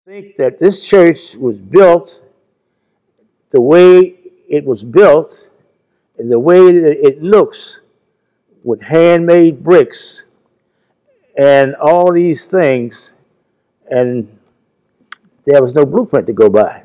Think that this church was built the way it was built and the way that it looks with handmade bricks and all these things, and there was no blueprint to go by.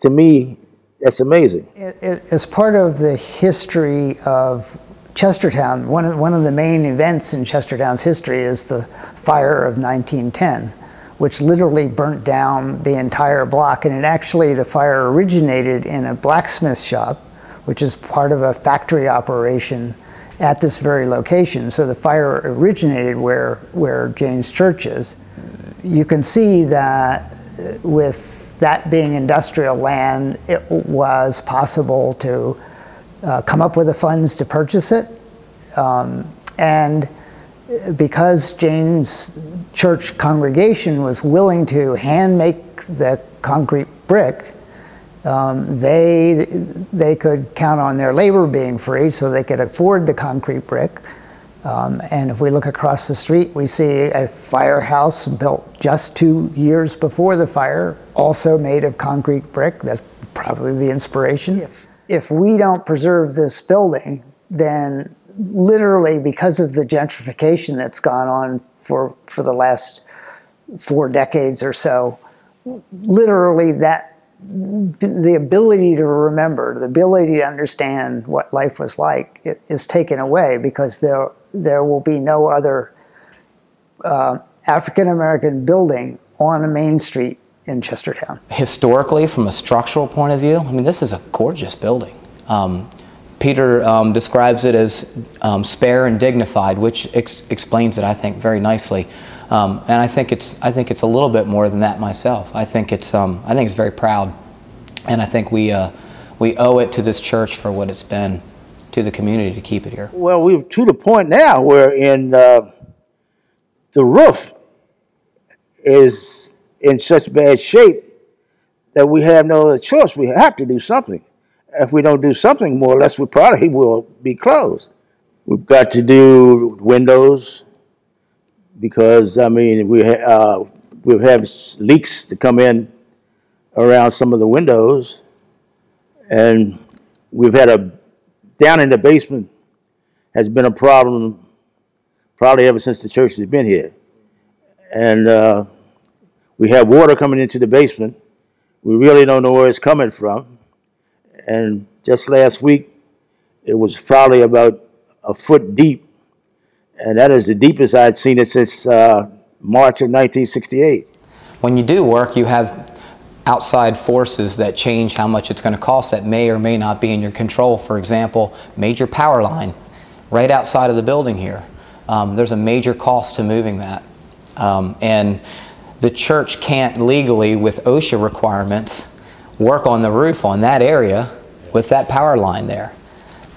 To me, that's amazing. As part of the history of Chestertown, one of the main events in Chestertown's history is the fire of 1910, which literally burnt down the entire block. And the fire originated in a blacksmith shop, which is part of a factory operation at this very location. So the fire originated where Jane's Church is. You can see that with that being industrial land, it was possible to come up with the funds to purchase it. And because Jane's Church congregation was willing to hand make the concrete brick, they could count on their labor being free, so they could afford the concrete brick. And if we look across the street, we see a firehouse built just 2 years before the fire, also made of concrete brick. That's probably the inspiration. If we don't preserve this building, then literally because of the gentrification that's gone on for the last 4 decades or so, literally the ability to remember, the ability to understand what life was like is taken away, because there will be no other African-American building on a main street in Chestertown. Historically, from a structural point of view, I mean, this is a gorgeous building. Peter describes it as spare and dignified, which explains it, I think, very nicely. And I think it's a little bit more than that myself. I think it's very proud, and I think we owe it to this church for what it's been to the community to keep it here. Well, we're to the point now where the roof is in such bad shape that we have no other choice. We have to do something. If we don't do something, more or less, we probably will be closed. We've got to do windows, because, I mean, we've had leaks to come in around some of the windows. And we've had down in the basement has been a problem probably ever since the church has been here. And we have water coming into the basement. We really don't know where it's coming from. And just last week, it was probably about a foot deep. And that is the deepest I'd seen it since March of 1968. When you do work, you have outside forces that change how much it's going to cost that may or may not be in your control. For example, major power line right outside of the building here. There's a major cost to moving that. And the church can't legally, with OSHA requirements, work on the roof on that area with that power line there.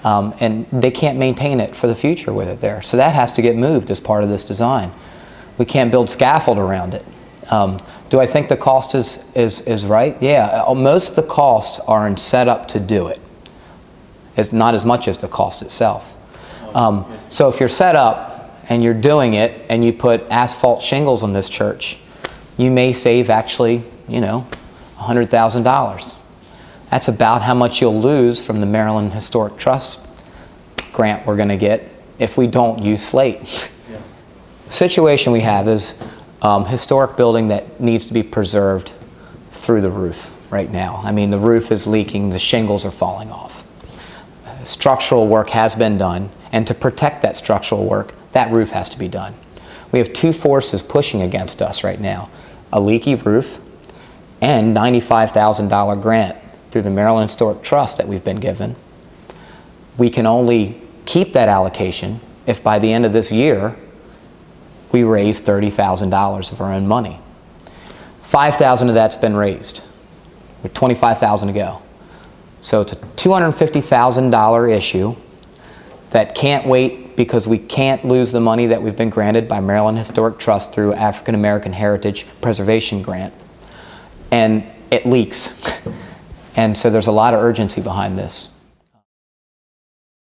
And they can't maintain it for the future with it there. So that has to get moved as part of this design. We can't build scaffold around it. Do I think the cost is right? Yeah, most of the costs are in setup to do it. It's not as much as the cost itself. So if you're set up and you're doing it and you put asphalt shingles on this church, you may save actually, you know, $100,000. That's about how much you'll lose from the Maryland Historic Trust grant we're going to get if we don't use slate. Yeah. The situation we have is historic building that needs to be preserved through the roof right now. I mean, the roof is leaking, the shingles are falling off. Structural work has been done, and to protect that structural work, that roof has to be done. We have 2 forces pushing against us right now: a leaky roof and $95,000 grant through the Maryland Historic Trust that we've been given. We can only keep that allocation if by the end of this year we raise $30,000 of our own money. $5,000 of that's been raised, with $25,000 to go. So it's a $250,000 issue that can't wait, because we can't lose the money that we've been granted by Maryland Historic Trust through African American Heritage Preservation Grant. And it leaks. And so there's a lot of urgency behind this.